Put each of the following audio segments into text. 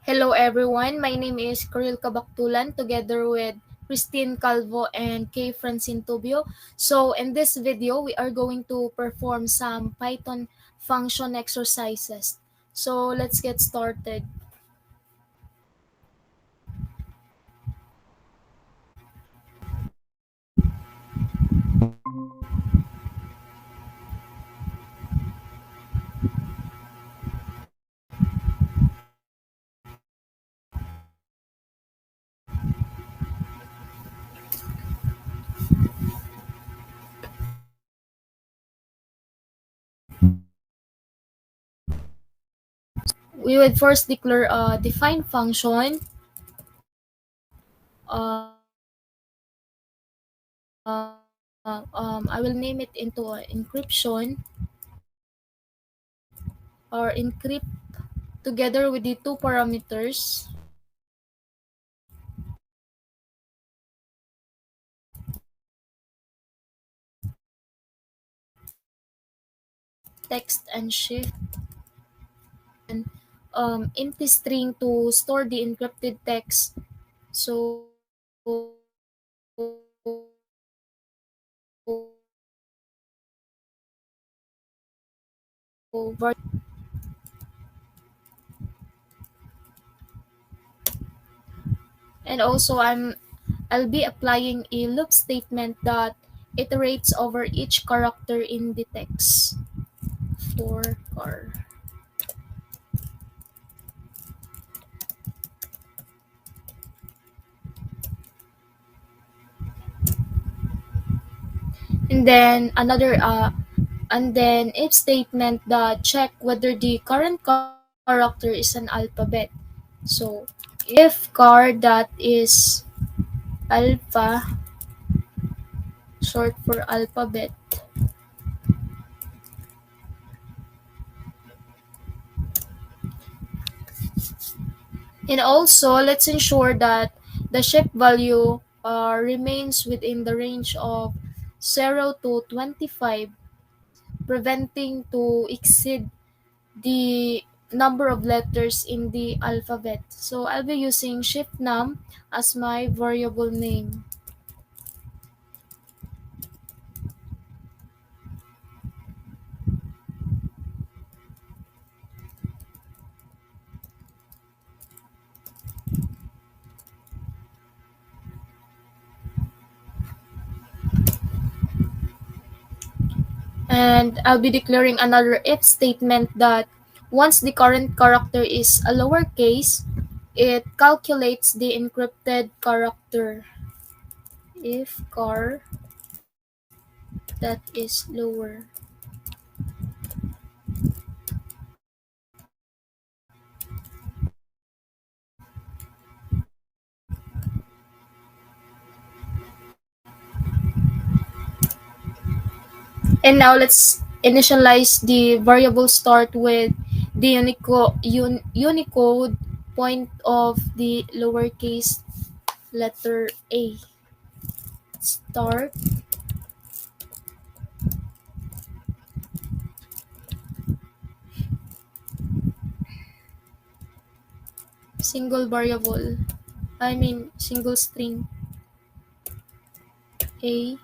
Hello everyone, my name is Cabactulan together with Christine Calvo and K. Francine Tubio. So in this video, we are going to perform some Python function exercises. So let's get started. We would first declare a define function. Uh, I will name it into encryption or encrypt together with the two parameters text and shift and empty string to store the encrypted text. So and also I'll be applying a loop statement that iterates over each character in the text for car. And then if statement that check whether the current character is an alphabet. So if car that is alpha, short for alphabet, and also let's ensure that the shift value remains within the range of 0 to 25, preventing to exceed the number of letters in the alphabet. So I'll be using shift num as my variable name. And I'll be declaring another if statement that once the current character is a lowercase, it calculates the encrypted character if car that is lower. And now let's initialize the variable start with the Unicode point of the lowercase letter A. Start single variable. I mean single string A,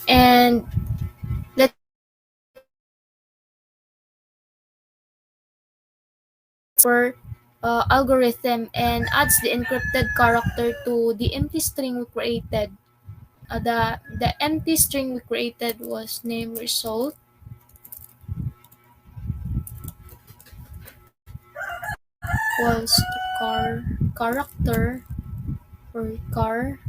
and let's for algorithm and adds the encrypted character to the empty string we created. The empty string we created was name result equals to car character or car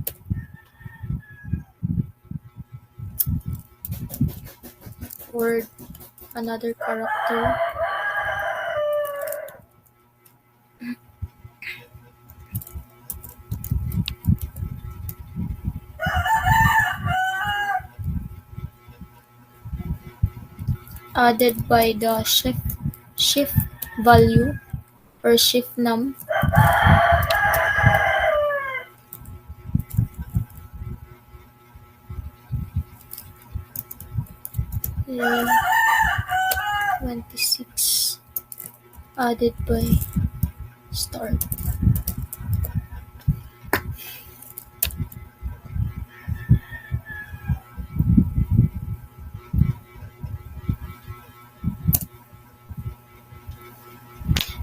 word another character added by the shift value or shift num. 26 added by start.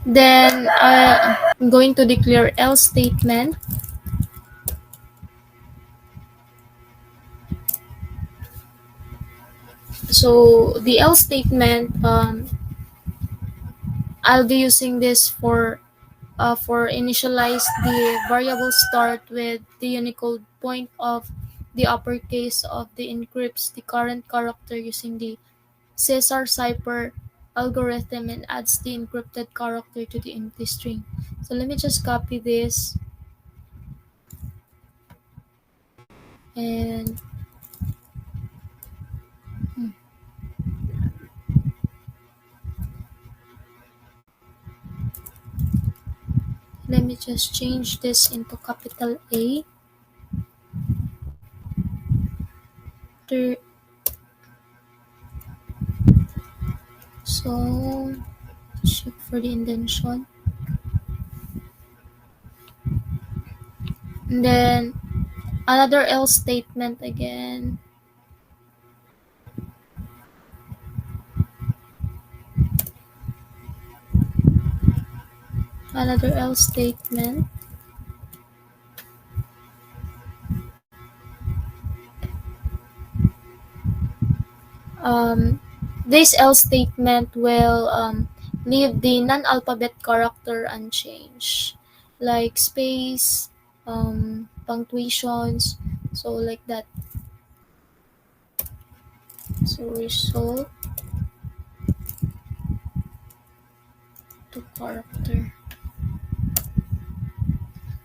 Then I'm going to declare else statement. So the else statement, I'll be using this for initialize the variable start with the Unicode point of the uppercase of the encrypts the current character using the Caesar cipher algorithm and adds the encrypted character to the empty string. So let me just copy this and let me just change this into capital A. After, so check for the indentation. And then another else statement again. Another else statement. Um, this else statement will leave the non-alphabet character unchanged, like space, punctuations, so like that. So result to character.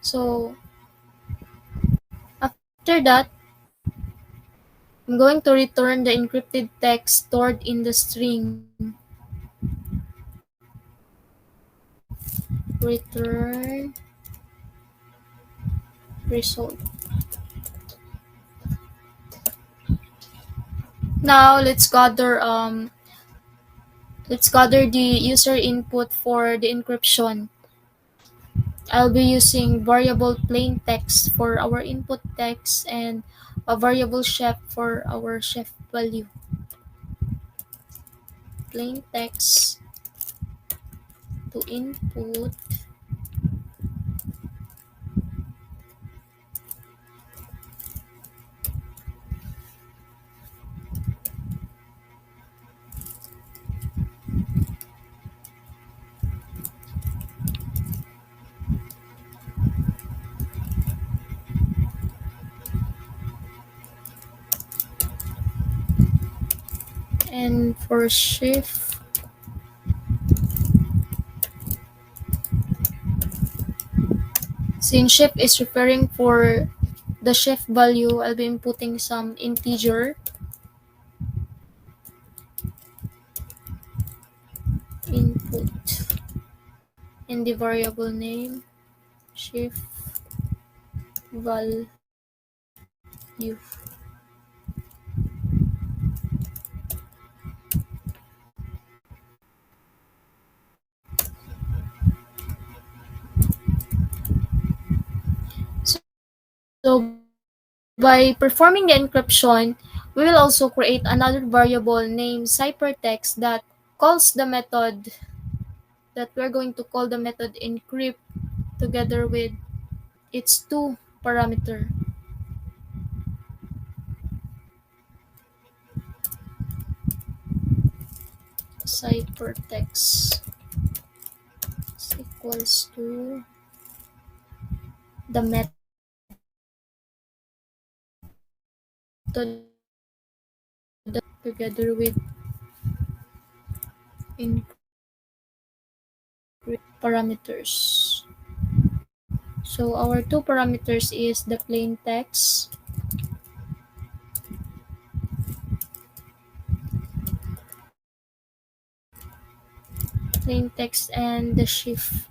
So after that, I'm going to return the encrypted text stored in the string. Return result. Now let's gather the user input for the encryption. I'll be using variable plain text for our input text and a variable chef for our chef value. Plain text to input and for chef since chef is referring for the chef value, I'll be inputting some integer input in the variable name chef value. So by performing the encryption, we will also create another variable named ciphertext that calls the method that we're going to call the method encrypt together with its two parameter ciphertext is equals to the method together with encrypt parameters. So our two parameters is the plain text and the shift.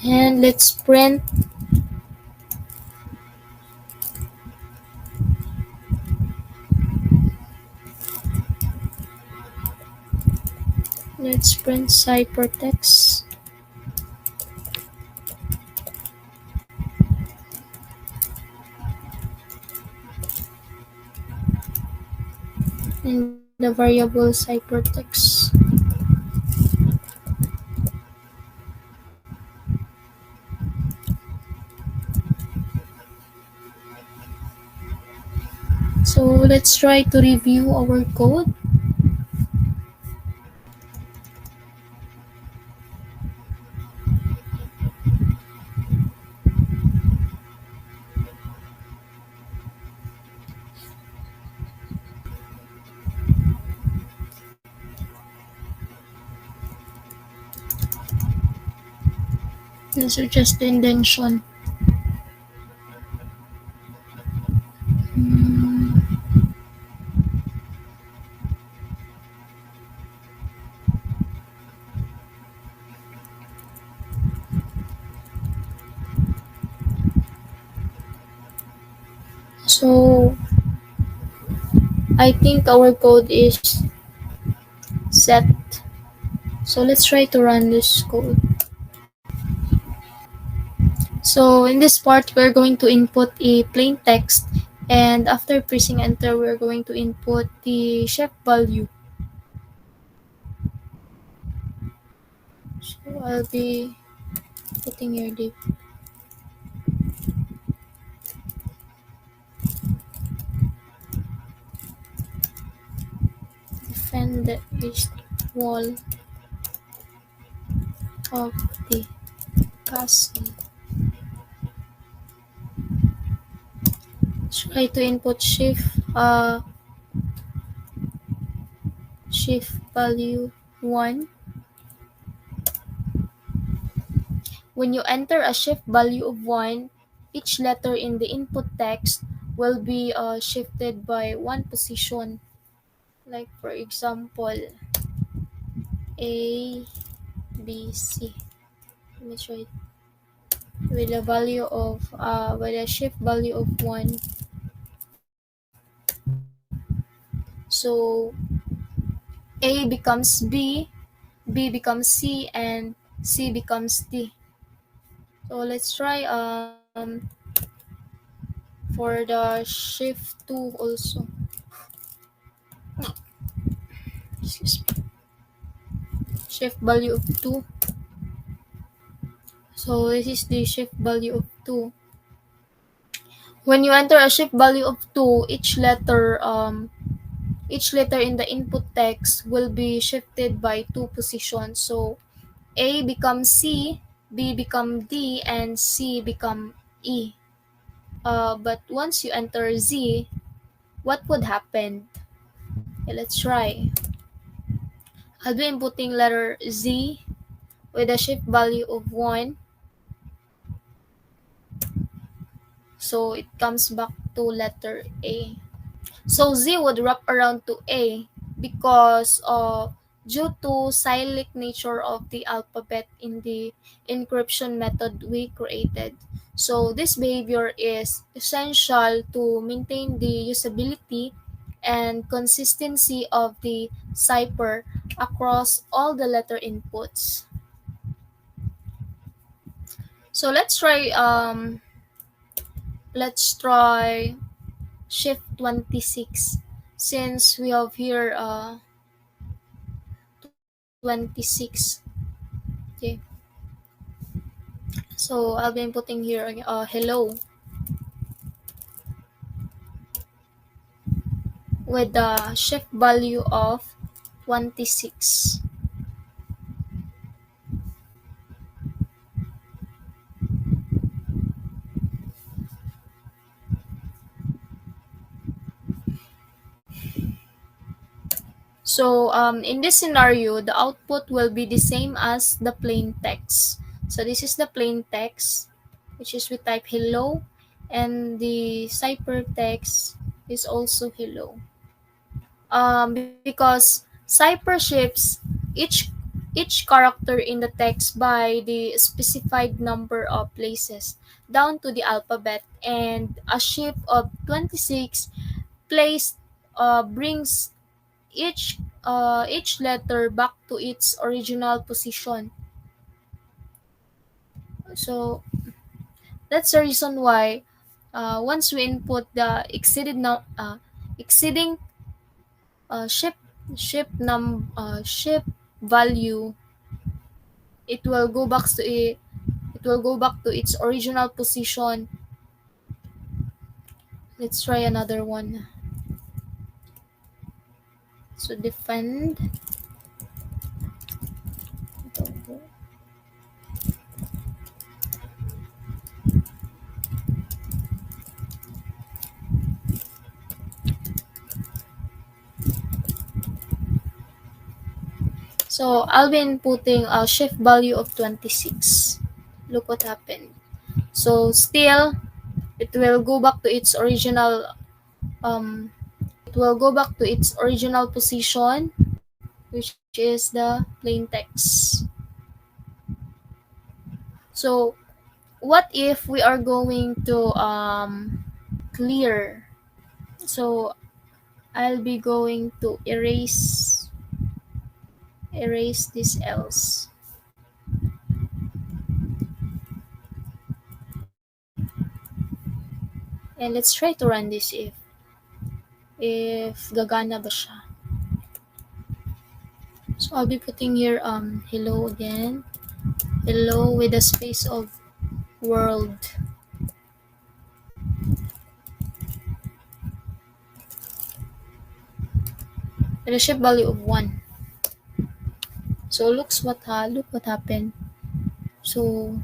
And let's print. Let's print ciphertext. In the variable ciphertext. So let's try to review our code. These are just the indentation. So I think our code is set. So let's try to run this code. So in this part, we're going to input a plain text, and after pressing enter, we're going to input the chef value. So I'll be putting here the defend the east wall of the castle. Try to input shift value 1. When you enter a shift value of 1, each letter in the input text will be shifted by one position. Like for example, A, B, C. Let me try it. With a shift value of 1. So A becomes B, B becomes C, and C becomes D. So let's try for the shift 2 also. Excuse me. Shift value of 2. So this is the shift value of 2. When you enter a shift value of 2, each letter in the input text will be shifted by two positions. So A becomes C, B become D, and C become E. But once you enter Z, what would happen? Okay, let's try. I'll be inputting letter Z with a shift value of 1. So it comes back to letter A. So Z would wrap around to A because due to cyclic nature of the alphabet in the encryption method we created. So this behavior is essential to maintain the usability and consistency of the cipher across all the letter inputs. So let's try shift 26 since we have here 26. Okay. So I'll be inputting here hello with the shift value of 26. So in this scenario, the output will be the same as the plain text. So this is the plain text, which is we type hello, and the ciphertext is also hello. Because cipher shifts each each character in the text by the specified number of places down to the alphabet, and a shift of 26 placed brings each letter back to its original position. So that's the reason why once we input the exceeding ship ship value, it will go back to it will go back to its original position. Let's try another one. So defend. So I'll be inputting a shift value of 26. Look what happened. So still it will go back to its original um it will go back to its original position, which is the plain text. So what if we are going to clear? So I'll be going to erase this else. And let's try to run this if gagana ba siya. So I'll be putting here hello again. Hello with a space of world. And a shape value of 1. So look what happened. So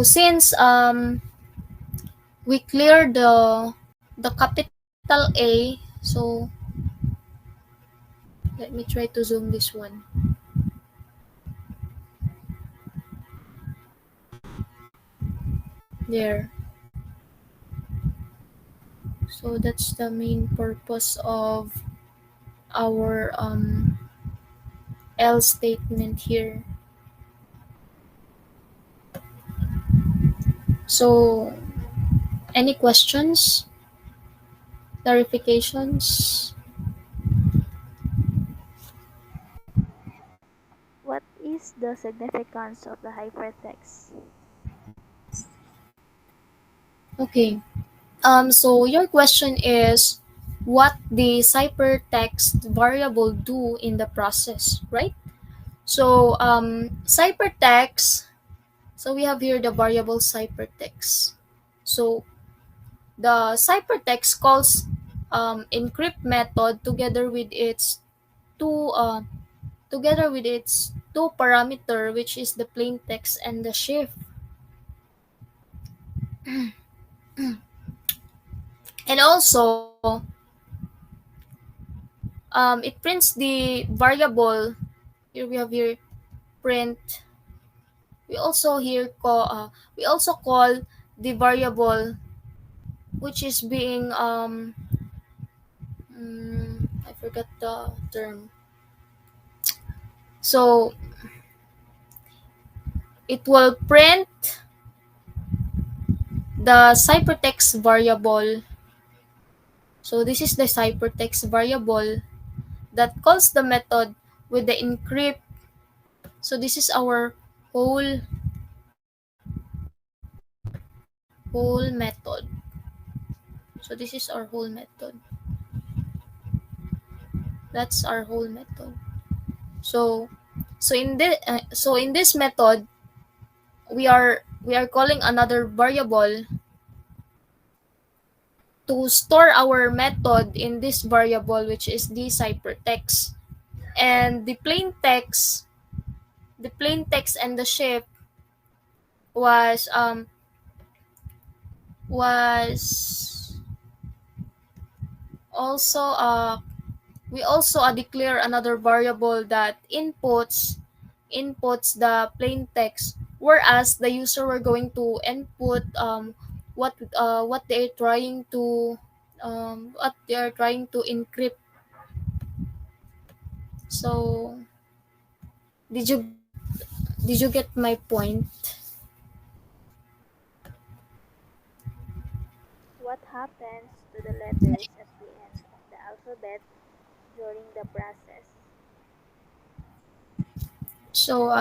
since we clear the capital A, so let me try to zoom this one. There. So that's the main purpose of our else statement here. So any questions, clarifications? What is the significance of the hypertext? Okay. So your question is what the ciphertext variable do in the process, right? So ciphertext. So we have here the variable ciphertext. So the ciphertext calls encrypt method two uh, together with its two parameter, which is the plain text and the shift. And also it prints the variable. Here we have here print. We also call the variable which is being I forgot the term. So it will print the ciphertext variable. So this is the ciphertext variable that calls the method with the encrypt. So this is our whole whole method. So this is our whole method. That's our whole method. So so in this method we are calling another variable to store our method in this variable, which is the ciphertext. And the plain text and the shift was was also we also declare another variable that inputs the plain text, whereas the user were going to input what they are trying to encrypt. So Did you get my point? What happens to the letters at the end of the alphabet during the process? So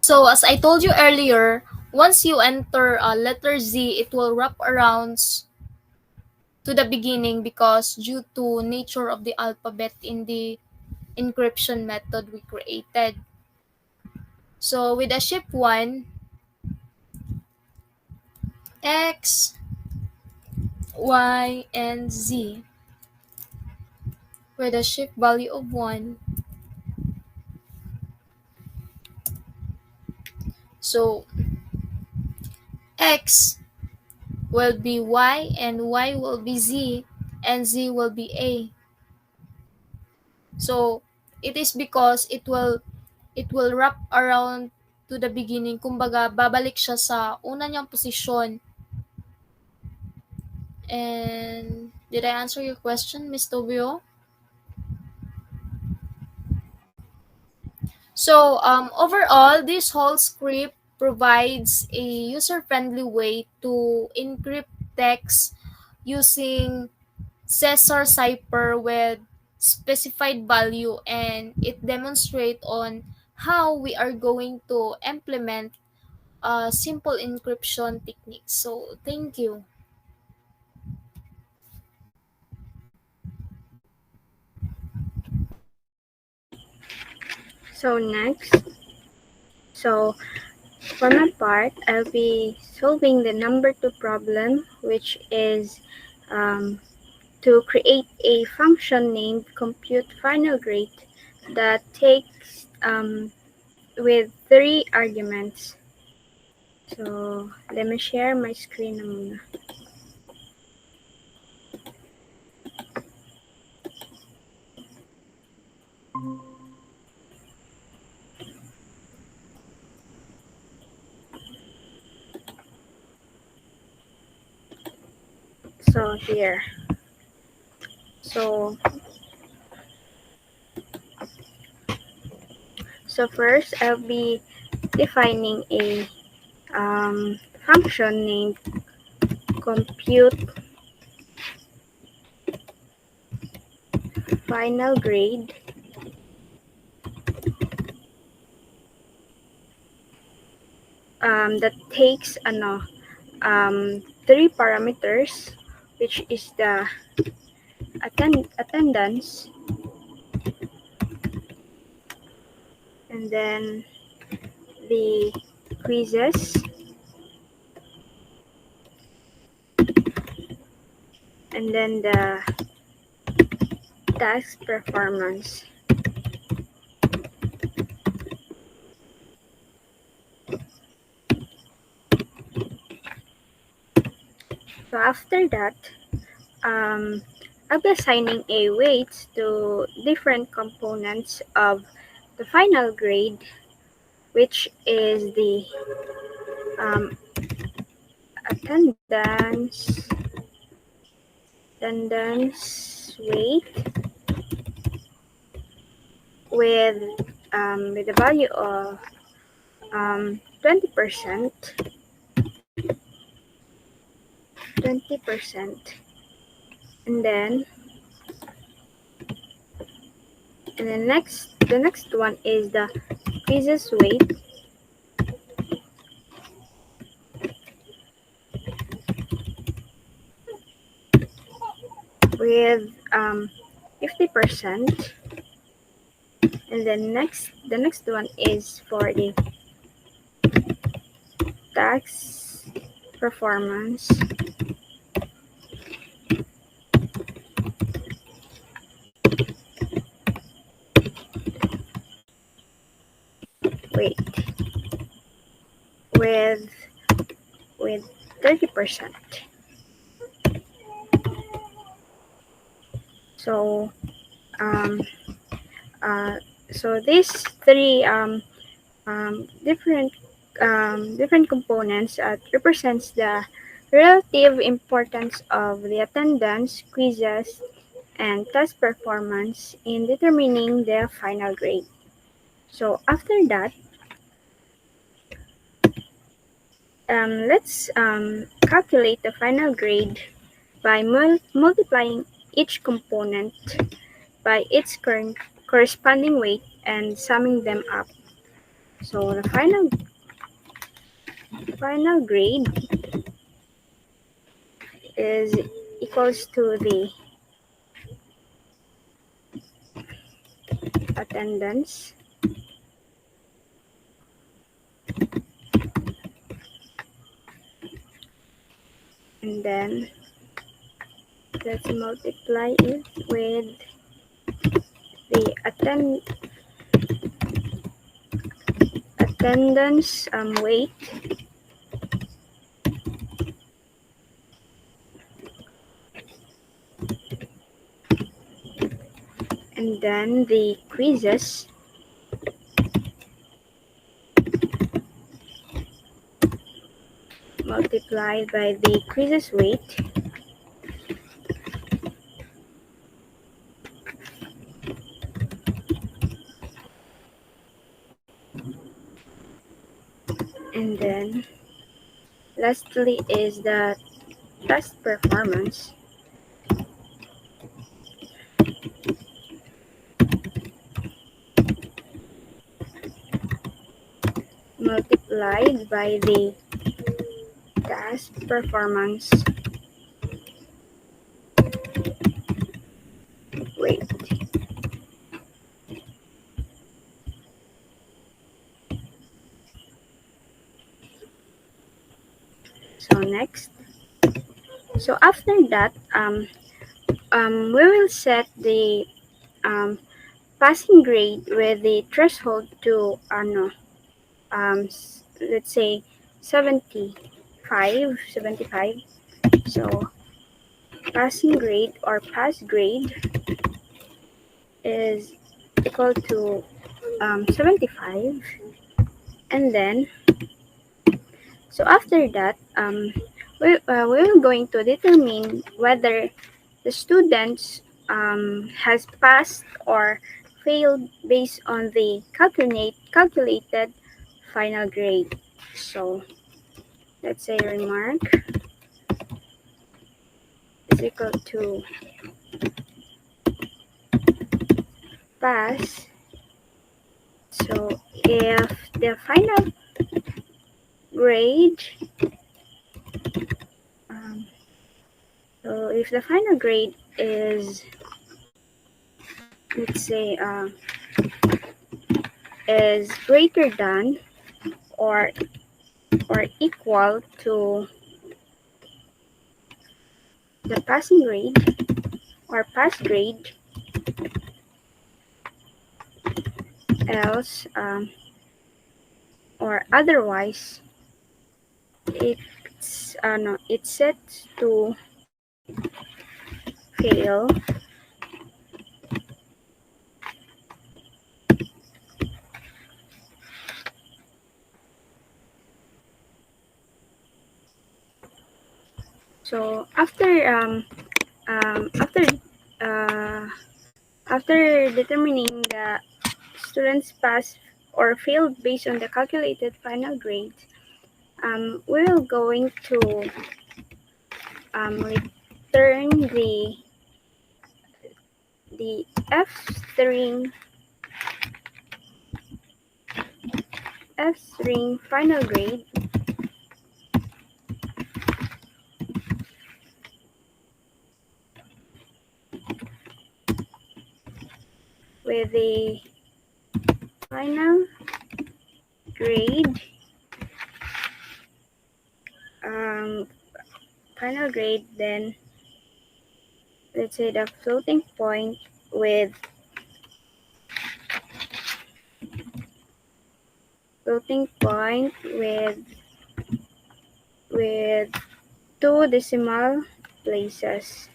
so as I told you earlier, once you enter letter Z, it will wrap around to the beginning because due to nature of the alphabet in the encryption method we created. So with a ship 1, X, Y, and Z. With a ship value of 1. So X will be Y and Y will be Z and Z will be A. So it is because it will wrap around to the beginning. Kumbaga, babalik siya sa una niyang posisyon. And did I answer your question, Miss Tubio? So overall, this whole script provides a user-friendly way to encrypt text using Caesar cipher with specified value, and it demonstrates on how we are going to implement simple encryption techniques. So thank you. So next, so for my part, I'll be solving the number two problem, which is um, to create a function named compute final grade that takes with three arguments. So let me share my screen na muna. So here. So first I'll be defining a function named compute final grade that takes three parameters, which is the attendance, and then the quizzes, and then the task performance. So after that, um, I'll be assigning a weights to different components of the final grade, which is the um, attendance, weight with with the value of 20%, 20%, and then the next one is the quizzes weight with 50%, and then the next one is for the tax performance weight with 30%. So um, uh, these three different components represents the relative importance of the attendance, quizzes, and test performance in determining the final grade. So after that, let's calculate the final grade by multiplying each component by its current corresponding weight and summing them up. So the final grade is equals to the attendance and then let's multiply it with the attendance weight and then the quizzes multiplied by the quizzes weight and then lastly is the test performance multiplied by the task performance weight. So next, so after that, we will set the um, passing grade with the threshold to let's say 75. So passing grade or pass grade is equal to 75, and then so after that we're going to determine whether the students has passed or failed based on the calculated final grade. So let's say remark is equal to pass. So if the final grade um, so if the final grade is let's say is greater than or equal to the passing grade or pass grade, else or otherwise it's set to fail. So um, after uh, after determining the students pass or failed based on the calculated final grade, we're going to return the F string final grade with the final grade um, then let's say the floating point with two decimal places.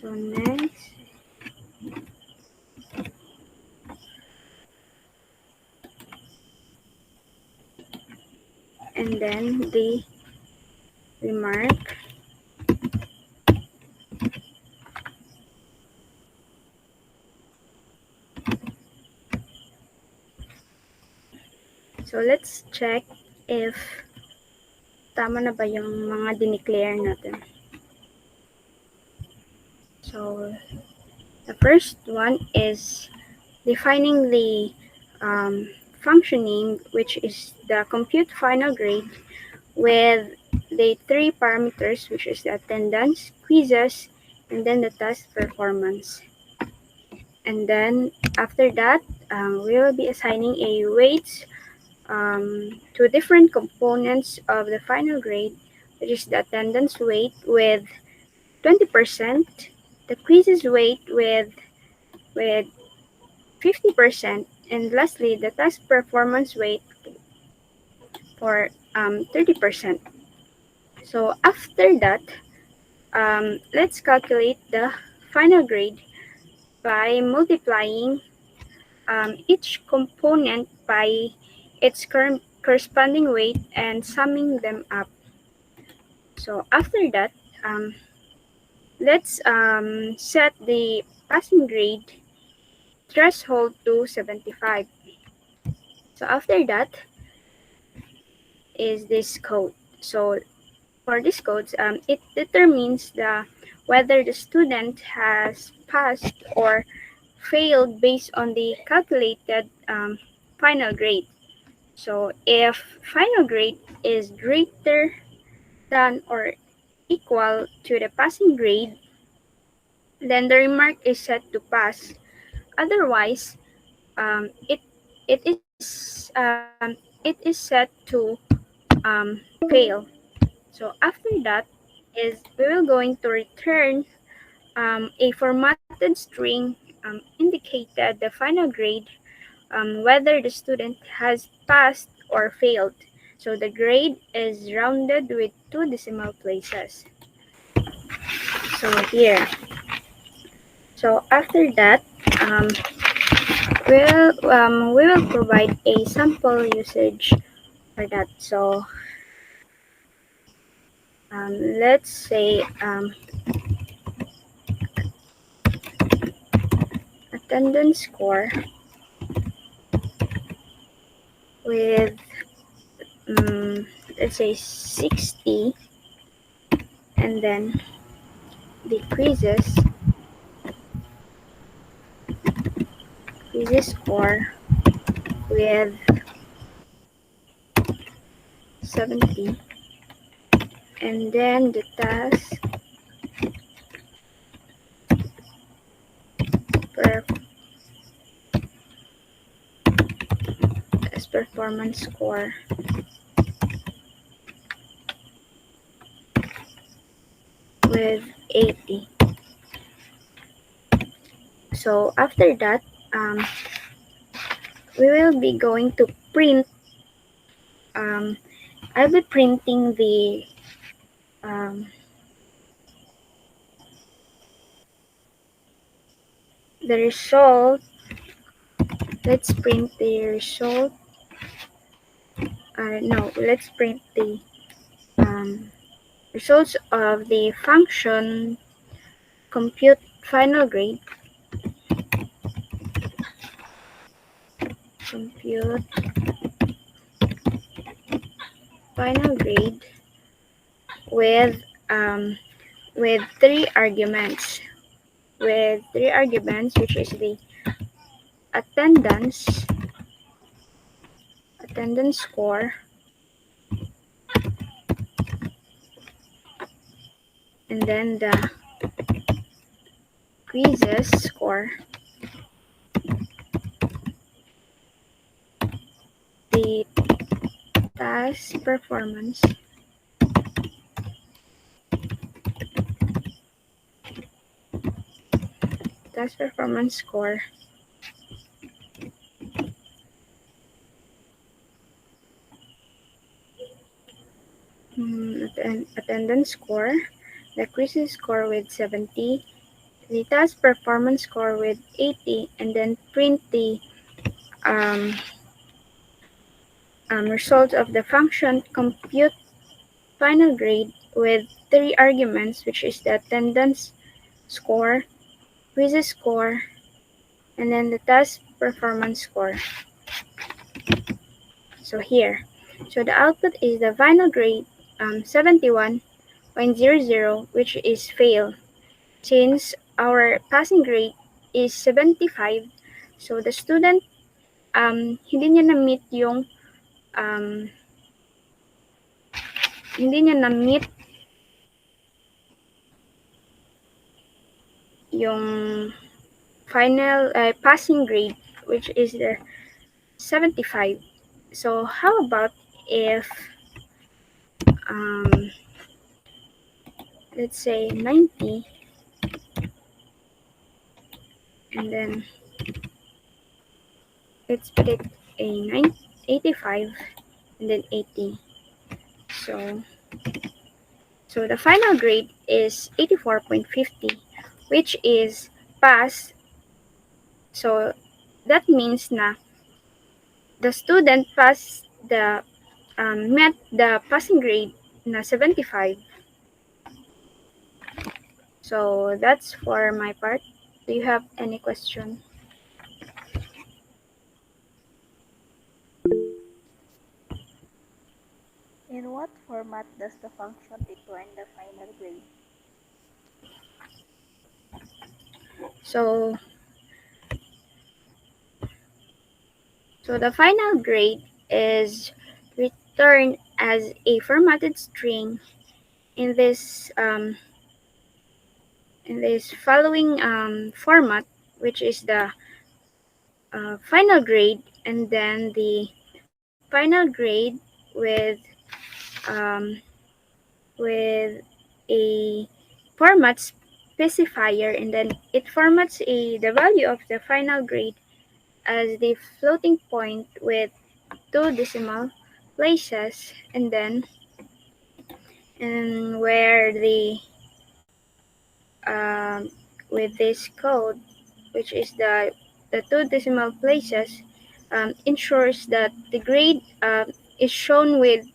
So next, and then the remark So let's check if tama na ba yung mga dineclare natin. So the first one is defining the um, functioning, which is the compute final grade with the three parameters, which is the attendance, quizzes, and then the test performance. And then after that, we will be assigning a weights to different components of the final grade, which is the attendance weight with 20%, the quizzes weight with 50%, and lastly, the task performance weight for 30%. So after that, let's calculate the final grade by multiplying each component by its corresponding weight and summing them up. So after that, um, let's set the passing grade threshold to 75. So after that is this code. So for this codes, it determines whether the student has passed or failed based on the calculated final grade. So if final grade is greater than or equal to the passing grade, then the remark is set to pass. Otherwise, it is set to fail. So after that is we will going to return a formatted string indicated the final grade whether the student has passed or failed. So the grade is rounded with two decimal places. So here. So after that, um, we will provide a sample usage for that. So let's say attendance score with let's say 60, and then decreases score with 70, and then the per task performance score with 80. So after that, um, we will be going to print. Um, I'll be printing um, the result. Let's print the result. No, let's print the um, results of the function compute final grade. Compute final grade with um, with three arguments. With three arguments, which is the attendance, attendance score, and then the quizzes score, the task performance, score, attendance score, the quizzes score with 70, the task performance score with 80, and then print the um, result of the function compute final grade with three arguments, which is the attendance score, quizzes score, and then the task performance score. So here, so the output is the final grade 71.00, which is fail. Since our passing grade is 75, so the student hindi niya na-meet yung um, hindi niya na-meet yung final passing grade, which is the 75. So how about if um, let's say 90, and then let's pick a 85, and then 80. So so the final grade is 84.50, which is pass. So that means na the student passed the met the passing grade na 75. So that's for my part. Do you have any question? In what format does the function return the final grade? So so the final grade is returned as a formatted string in this following format, which is the final grade, and then the final grade with um, with a format specifier, and then it formats the value of the final grade as the floating point with two decimal places, and then and where um, with this code, which is the two decimal places, ensures that the grade is shown with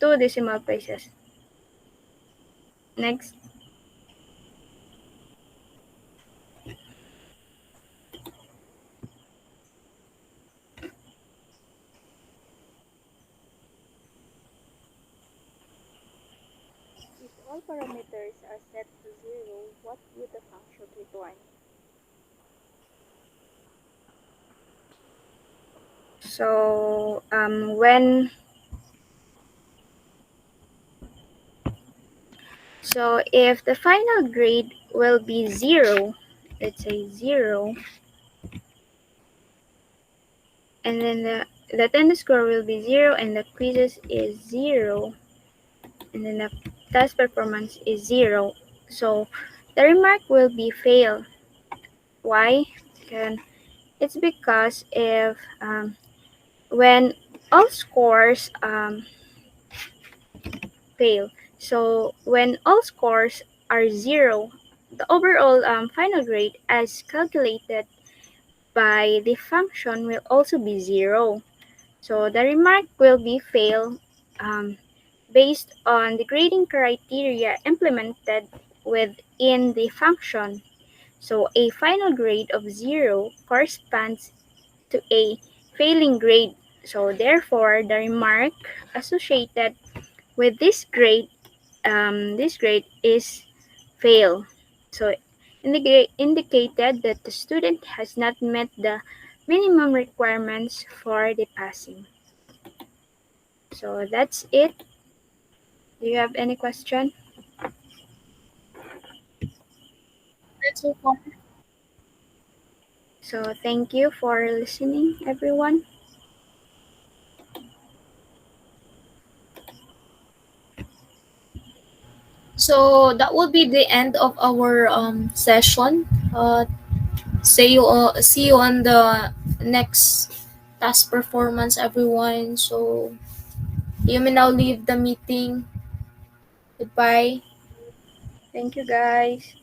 two decimal places. Next. If all parameters are set to 0, what would the function return? So when so if the final grade will be 0, let's say 0, and then the attendance score will be 0, and the quizzes is 0, and then the test performance is 0. So the remark will be fail. Why? Can It's because if when all scores fail, so when all scores are 0, the overall final grade as calculated by the function will also be 0. So the remark will be fail um, based on the grading criteria implemented within the function. So a final grade of 0 corresponds to a failing grade. So therefore, the remark associated with this grade is fail. So indicated that the student has not met the minimum requirements for the passing. So that's it. Do you have any question? That's so far. So thank you for listening, everyone. So that will be the end of our session. See you on the next task performance, everyone. So you may now leave the meeting. Goodbye. Thank you, guys.